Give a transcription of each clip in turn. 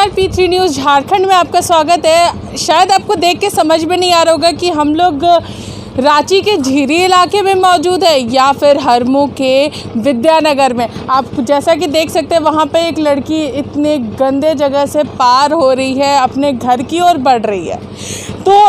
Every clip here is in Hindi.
P3 न्यूज़ झारखंड में आपका स्वागत है। शायद आपको देख के समझ में नहीं आ रहा होगा कि हम लोग रांची के झीरी इलाके में मौजूद है या फिर हरमू के विद्यानगर में। आप जैसा कि देख सकते हैं वहाँ पे एक लड़की इतने गंदे जगह से पार हो रही है, अपने घर की ओर बढ़ रही है। तो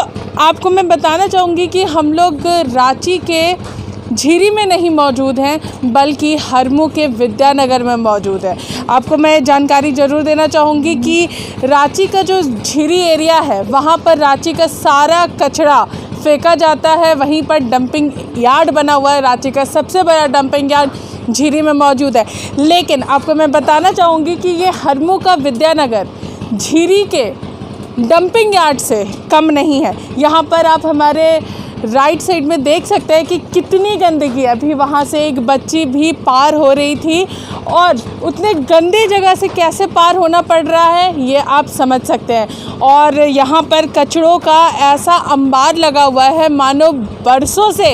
आपको मैं बताना चाहूँगी कि हम लोग रांची के झीरी में नहीं मौजूद हैं बल्कि हरमू के विद्यानगर में मौजूद है। आपको मैं जानकारी ज़रूर देना चाहूँगी कि रांची का जो झीरी एरिया है वहाँ पर रांची का सारा कचरा फेंका जाता है। वहीं पर डंपिंग यार्ड बना हुआ है, रांची का सबसे बड़ा डंपिंग यार्ड झीरी में मौजूद है। लेकिन आपको मैं बताना चाहूँगी कि ये हरमू का विद्यानगर झीरी के डंपिंग यार्ड से कम नहीं है। यहाँ पर आप हमारे राइट साइड में देख सकते हैं कि कितनी गंदगी है। अभी वहाँ से एक बच्ची भी पार हो रही थी और उतने गंदे जगह से कैसे पार होना पड़ रहा है ये आप समझ सकते हैं। और यहाँ पर कचड़ों का ऐसा अंबार लगा हुआ है मानो बरसों से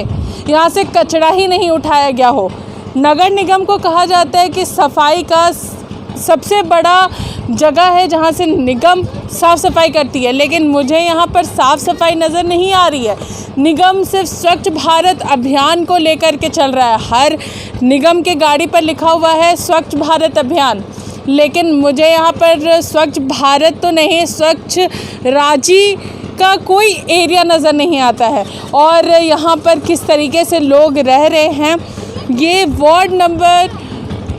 यहाँ से कचरा ही नहीं उठाया गया हो। नगर निगम को कहा जाता है कि सफाई का सबसे बड़ा जगह है जहाँ से निगम साफ़ सफाई करती है, लेकिन मुझे यहाँ पर साफ़ सफाई नज़र नहीं आ रही है। निगम सिर्फ स्वच्छ भारत अभियान को लेकर के चल रहा है। हर निगम के गाड़ी पर लिखा हुआ है स्वच्छ भारत अभियान, लेकिन मुझे यहाँ पर स्वच्छ भारत तो नहीं, स्वच्छ रांची का कोई एरिया नज़र नहीं आता है। और यहाँ पर किस तरीके से लोग रह रहे हैं, ये वार्ड नंबर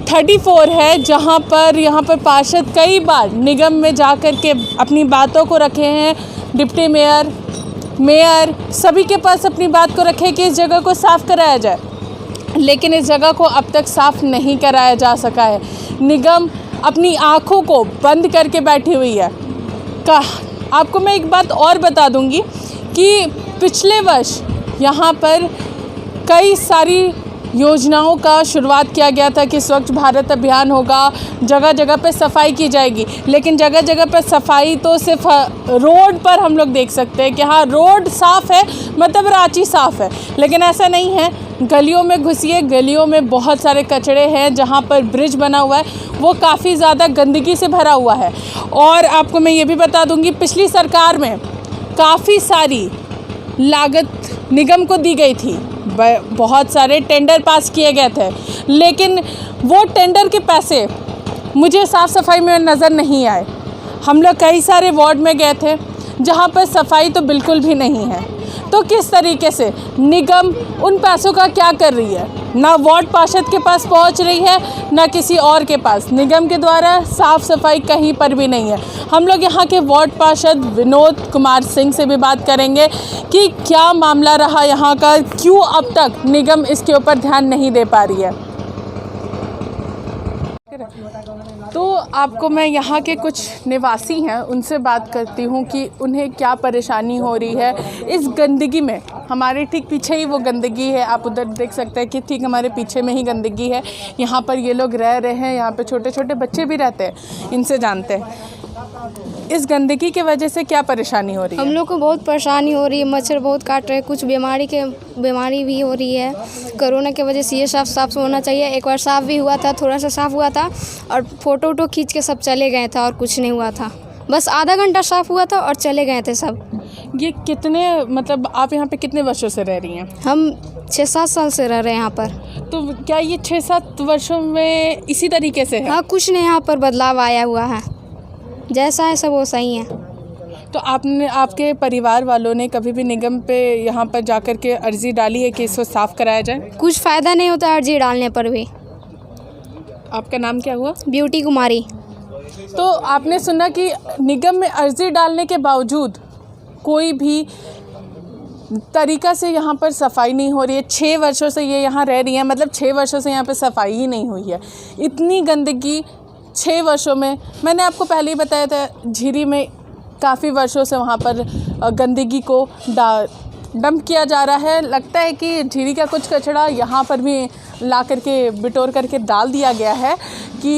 34 है जहाँ पर यहाँ पर पार्षद कई बार निगम में जाकर के अपनी बातों को रखे हैं। डिप्टी मेयर सभी के पास अपनी बात को रखे कि इस जगह को साफ़ कराया जाए, लेकिन इस जगह को अब तक साफ़ नहीं कराया जा सका है। निगम अपनी आँखों को बंद करके बैठी हुई है। आपको मैं एक बात और बता दूंगी कि पिछले वर्ष यहाँ पर कई सारी योजनाओं का शुरुआत किया गया था कि स्वच्छ भारत अभियान होगा, जगह जगह पर सफाई की जाएगी, लेकिन जगह जगह पर सफाई तो सिर्फ रोड पर हम लोग देख सकते हैं कि हाँ रोड साफ़ है मतलब रांची साफ़ है, लेकिन ऐसा नहीं है। गलियों में घुसिए, गलियों में बहुत सारे कचड़े हैं। जहाँ पर ब्रिज बना हुआ है वो काफ़ी ज़्यादा गंदगी से भरा हुआ है। और आपको मैं ये भी बता दूँगी पिछली सरकार में काफ़ी सारी लागत निगम को दी गई थी, बहुत सारे टेंडर पास किए गए थे, लेकिन वो टेंडर के पैसे मुझे साफ़ सफाई में नज़र नहीं आए। हम लोग कई सारे वार्ड में गए थे जहाँ पर सफाई तो बिल्कुल भी नहीं है। तो किस तरीके से निगम उन पैसों का क्या कर रही है, ना वार्ड पार्षद के पास पहुंच रही है ना किसी और के पास। निगम के द्वारा साफ़ सफाई कहीं पर भी नहीं है। हम लोग यहाँ के वार्ड पार्षद विनोद कुमार सिंह से भी बात करेंगे कि क्या मामला रहा यहाँ का, क्यों अब तक निगम इसके ऊपर ध्यान नहीं दे पा रही है। तो आपको मैं यहाँ के कुछ निवासी हैं उनसे बात करती हूँ कि उन्हें क्या परेशानी हो रही है इस गंदगी में। हमारे ठीक पीछे ही वो गंदगी है, आप उधर देख सकते हैं कि ठीक हमारे पीछे में ही गंदगी है। यहाँ पर ये लोग रह रहे हैं, यहाँ पे छोटे छोटे बच्चे भी रहते हैं। इनसे जानते हैं इस गंदगी की वजह से क्या परेशानी हो रही है। हम लोग को बहुत परेशानी हो रही है, मच्छर बहुत काट रहे हैं, कुछ बीमारी भी हो रही है। कोरोना की वजह से ये साफ होना चाहिए। एक बार साफ़ भी हुआ था, थोड़ा सा साफ़ हुआ था और फोटो खींच के सब चले गए थे और कुछ नहीं हुआ था। बस आधा घंटा साफ़ हुआ था और चले गए थे सब। ये कितने मतलब आप यहाँ पे कितने वर्षों से रह रही हैं। हम 6-7 साल से रह रहे हैं यहाँ पर। तो क्या ये 6-7 वर्षों में इसी तरीके से है। हाँ, कुछ नहीं यहाँ पर बदलाव आया हुआ है, जैसा है सब वो सही है। तो आपके परिवार वालों ने कभी भी निगम पे यहाँ पर जाकर के अर्जी डाली है कि इसको साफ़ कराया जाए। कुछ फ़ायदा नहीं होता अर्जी डालने पर भी। आपका नाम क्या हुआ। ब्यूटी कुमारी। तो आपने सुना कि निगम में अर्जी डालने के बावजूद कोई भी तरीक़ा से यहाँ पर सफाई नहीं हो रही है। 6 वर्षों से ये यहाँ रह रही हैं, मतलब 6 वर्षों से यहाँ पर सफाई ही नहीं हुई है। इतनी गंदगी 6 वर्षों में। मैंने आपको पहले ही बताया था झीरी में काफ़ी वर्षों से वहाँ पर गंदगी को डंप किया जा रहा है। लगता है कि झीरी का कुछ कचरा यहाँ पर भी ला करके बिटोर करके डाल दिया गया है कि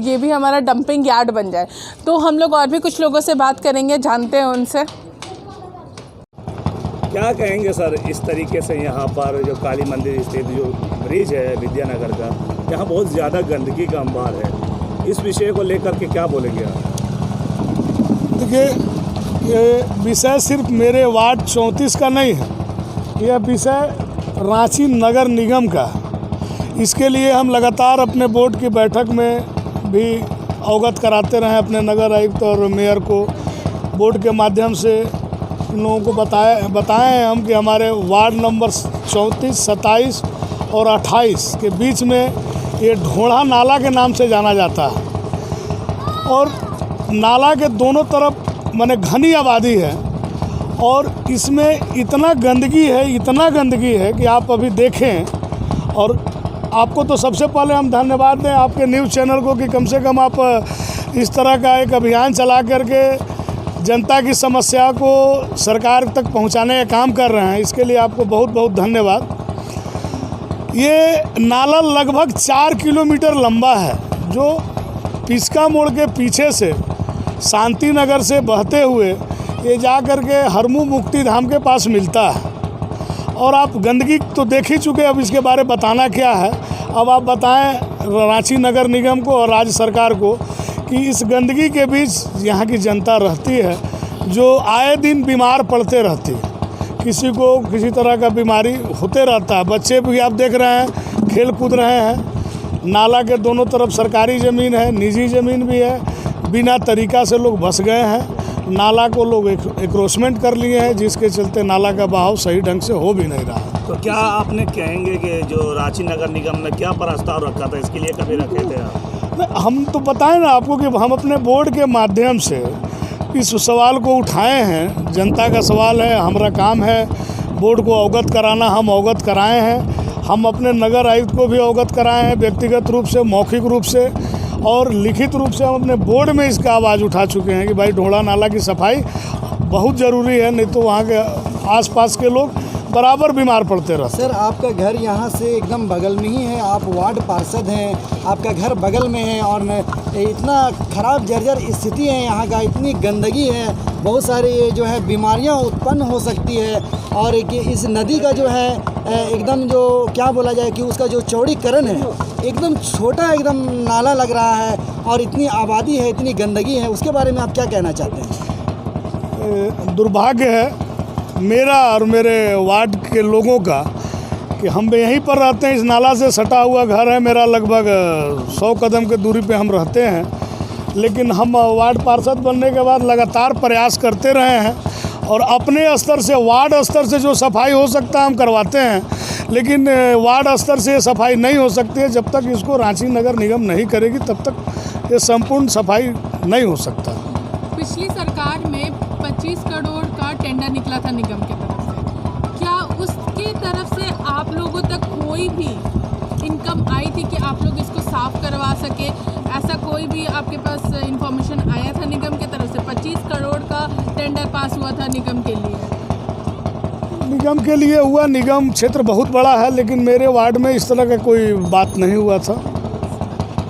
ये भी हमारा डंपिंग यार्ड बन जाए। तो हम लोग और भी कुछ लोगों से बात करेंगे, जानते हैं उनसे। क्या कहेंगे सर इस तरीके से यहाँ पर जो काली मंदिर स्थित जो ब्रिज है विद्यानगर का, यहाँ बहुत ज़्यादा गंदगी का अंबार है, इस विषय को लेकर के क्या बोलेंगे आप। देखिए, ये विषय सिर्फ मेरे वार्ड 34 का नहीं है, यह विषय रांची नगर निगम का है। इसके लिए हम लगातार अपने बोर्ड की बैठक में भी अवगत कराते रहे अपने नगर आयुक्त और मेयर को। बोर्ड के माध्यम से इन लोगों को बताए हैं हम कि हमारे वार्ड नंबर 34, 27 और 28 के बीच में ये ढोढ़ा नाला के नाम से जाना जाता है और नाला के दोनों तरफ माने घनी आबादी है और इसमें इतना गंदगी है कि आप अभी देखें। और आपको तो सबसे पहले हम धन्यवाद दें आपके न्यूज़ चैनल को कि कम से कम आप इस तरह का एक अभियान चला करके जनता की समस्या को सरकार तक पहुंचाने का काम कर रहे हैं। इसके लिए आपको बहुत बहुत धन्यवाद। ये नाला लगभग 4 किलोमीटर लंबा है जो पिस्का मोड़ के पीछे से शांति नगर से बहते हुए ये जा कर के हरमू मुक्ति धाम के पास मिलता है। और आप गंदगी तो देख ही चुके, अब इसके बारे में बताना क्या है। अब आप बताएं रांची नगर निगम को और राज्य सरकार को कि इस गंदगी के बीच यहाँ की जनता रहती है जो आए दिन बीमार पड़ते रहती है। किसी को किसी तरह का बीमारी होते रहता है। बच्चे भी आप देख रहे हैं खेल कूद रहे हैं। नाला के दोनों तरफ सरकारी ज़मीन है, निजी ज़मीन भी है। बिना तरीका से लोग बस गए हैं। नाला को लोग एक्रोचमेंट कर लिए हैं जिसके चलते नाला का बहाव सही ढंग से हो भी नहीं रहा। तो क्या आपने कहेंगे कि जो रांची नगर निगम ने क्या प्रस्ताव रखा था, इसके लिए कभी रखे थे आप? हम तो बताएं ना आपको कि हम अपने बोर्ड के माध्यम से इस सवाल को उठाए हैं। जनता का सवाल है, हमारा काम है बोर्ड को अवगत कराना। हम अवगत कराए हैं। हम अपने नगर आयुक्त को भी अवगत कराए हैं व्यक्तिगत रूप से, मौखिक रूप से और लिखित रूप से। हम अपने बोर्ड में इसका आवाज़ उठा चुके हैं कि भाई ढोढ़ा नाला की सफाई बहुत ज़रूरी है, नहीं तो वहाँ के आसपास के लोग बराबर बीमार पड़ते रहते। सर, आपका घर यहाँ से एकदम बगल में ही है, आप वार्ड पार्षद हैं, आपका घर बगल में है और इतना ख़राब जर्जर स्थिति है यहाँ का, इतनी गंदगी है, बहुत सारी ये जो है बीमारियाँ उत्पन्न हो सकती है। और इस नदी का जो है एकदम जो क्या बोला जाए कि उसका जो चौड़ीकरण है एकदम छोटा एकदम नाला लग रहा है और इतनी आबादी है, इतनी गंदगी है, उसके बारे में आप क्या कहना चाहते हैं? दुर्भाग्य है मेरा और मेरे वार्ड के लोगों का कि हम यहीं पर रहते हैं। इस नाला से सटा हुआ घर है मेरा, लगभग 100 कदम के दूरी पे हम रहते हैं। लेकिन हम वार्ड पार्षद बनने के बाद लगातार प्रयास करते रहे हैं और अपने स्तर से, वार्ड स्तर से जो सफाई हो सकता है हम करवाते हैं। लेकिन वार्ड स्तर से सफाई नहीं हो सकती है। जब तक इसको रांची नगर निगम नहीं करेगी तब तक ये संपूर्ण सफाई नहीं हो सकता। पिछली सरकार में 25 करोड़ का टेंडर निकला था निगम की तरफ से। क्या उसकी तरफ से आप लोगों तक कोई भी इनकम आई थी कि आप लोग इसको साफ करवा सके? ऐसा कोई भी आपके पास इंफॉर्मेशन आया था निगम की तरफ से? 25 करोड़ का टेंडर पास हुआ था निगम के लिए। निगम के लिए हुआ, निगम क्षेत्र बहुत बड़ा है, लेकिन मेरे वार्ड में इस तरह का कोई बात नहीं हुआ था।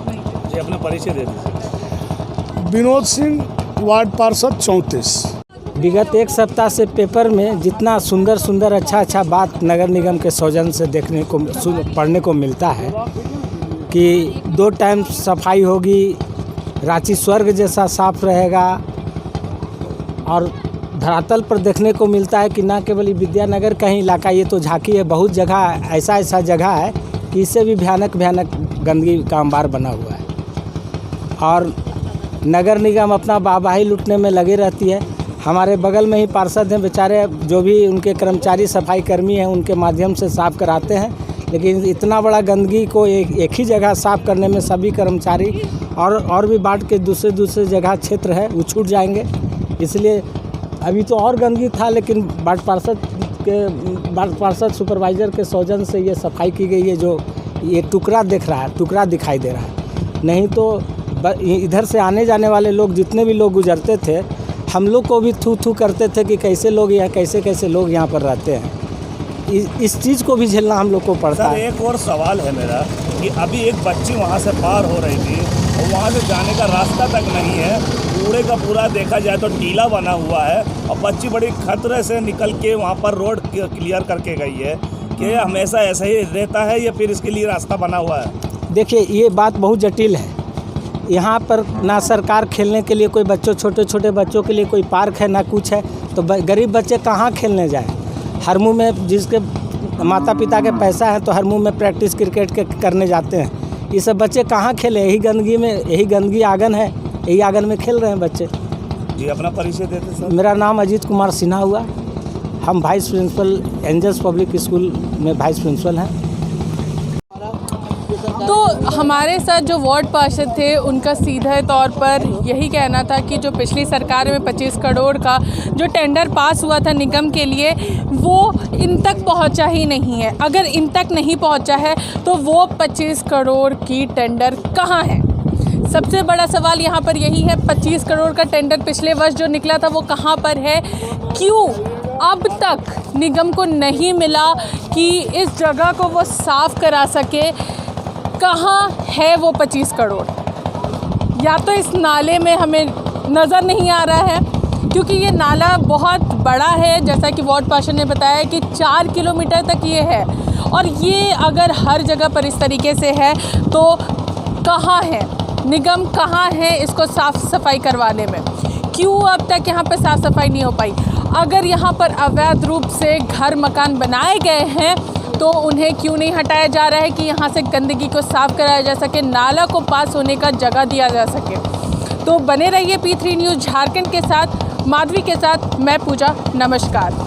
जी, अपना परिचय दे दीजिए। विनोद सिंह, वार्ड पार्षद 34। विगत एक सप्ताह से पेपर में जितना सुंदर सुंदर अच्छा बात नगर निगम के सौजन्य से देखने को पढ़ने को मिलता है कि 2 टाइम सफाई होगी, रांची स्वर्ग जैसा साफ रहेगा। और धरातल पर देखने को मिलता है कि न केवल विद्यानगर का ही इलाका, ये तो झांकी है, बहुत जगह ऐसा जगह है कि इससे भी भयानक गंदगी का अंबार बना हुआ है। और नगर निगम अपना वाहवाही लूटने में लगी रहती है। हमारे बगल में ही पार्षद हैं बेचारे, जो भी उनके कर्मचारी सफाई कर्मी हैं उनके माध्यम से साफ़ कराते हैं। लेकिन इतना बड़ा गंदगी को एक ही जगह साफ़ करने में सभी कर्मचारी और भी वार्ड के दूसरे जगह क्षेत्र है वो छूट जाएंगे। इसलिए अभी तो और गंदगी था, लेकिन वार्ड पार्षद सुपरवाइज़र के सौजन्य से ये सफाई की गई है। जो ये टुकड़ा दिखाई दे रहा है। नहीं तो इधर से आने जाने वाले लोग, जितने भी लोग गुजरते थे, हम लोग को भी थू करते थे कि कैसे लोग यहाँ पर रहते हैं। इस चीज़ को भी झेलना हम लोग को पड़ता है। एक और सवाल है मेरा कि अभी एक बच्ची वहाँ से पार हो रही थी और वहाँ से जाने का रास्ता तक नहीं है। पूरे का पूरा देखा जाए तो टीला बना हुआ है और बच्ची बड़ी खतरे से निकल के वहाँ पर रोड क्लियर करके गई है। कि हमेशा ऐसा ही रहता है या फिर इसके लिए रास्ता बना हुआ है? देखिए, ये बात बहुत जटिल है। यहाँ पर ना सरकार खेलने के लिए कोई छोटे छोटे बच्चों के लिए कोई पार्क है, ना कुछ है। तो गरीब बच्चे कहाँ खेलने जाए। हर मुँह में जिसके माता पिता के पैसा है तो हर मुँह में प्रैक्टिस क्रिकेट के करने जाते हैं। ये सब बच्चे कहाँ खेले, यही गंदगी आंगन है, यही आंगन में खेल रहे हैं बच्चे। जी, अपना परिचय देते सर। मेरा नाम अजीत कुमार सिन्हा हुआ। हम vice principal angels public school में वाइस प्रिंसिपल हैं। तो हमारे साथ जो वार्ड पार्षद थे उनका सीधे तौर पर यही कहना था कि जो पिछली सरकार में 25 करोड़ का जो टेंडर पास हुआ था निगम के लिए, वो इन तक पहुंचा ही नहीं है। अगर इन तक नहीं पहुंचा है तो वो 25 करोड़ की टेंडर कहां है? सबसे बड़ा सवाल यहाँ पर यही है। 25 करोड़ का टेंडर पिछले वर्ष जो निकला था वो कहाँ पर है? क्यों अब तक निगम को नहीं मिला कि इस जगह को वो साफ़ करा सके? कहाँ है वो 25 करोड़? या तो इस नाले में हमें नज़र नहीं आ रहा है, क्योंकि ये नाला बहुत बड़ा है, जैसा कि वार्ड पार्षद ने बताया कि 4 किलोमीटर तक ये है। और ये अगर हर जगह पर इस तरीके से है तो कहाँ है निगम, कहाँ है इसको साफ़ सफाई करवाने में? क्यों अब तक यहाँ पर साफ़ सफाई नहीं हो पाई? अगर यहाँ पर अवैध रूप से घर मकान बनाए गए हैं तो उन्हें क्यों नहीं हटाया जा रहा है कि यहाँ से गंदगी को साफ़ कराया जा सके, नाला को पास होने का जगह दिया जा सके? तो बने रहिए P3 न्यूज़ झारखंड के साथ, माधवी के साथ मैं पूजा। नमस्कार।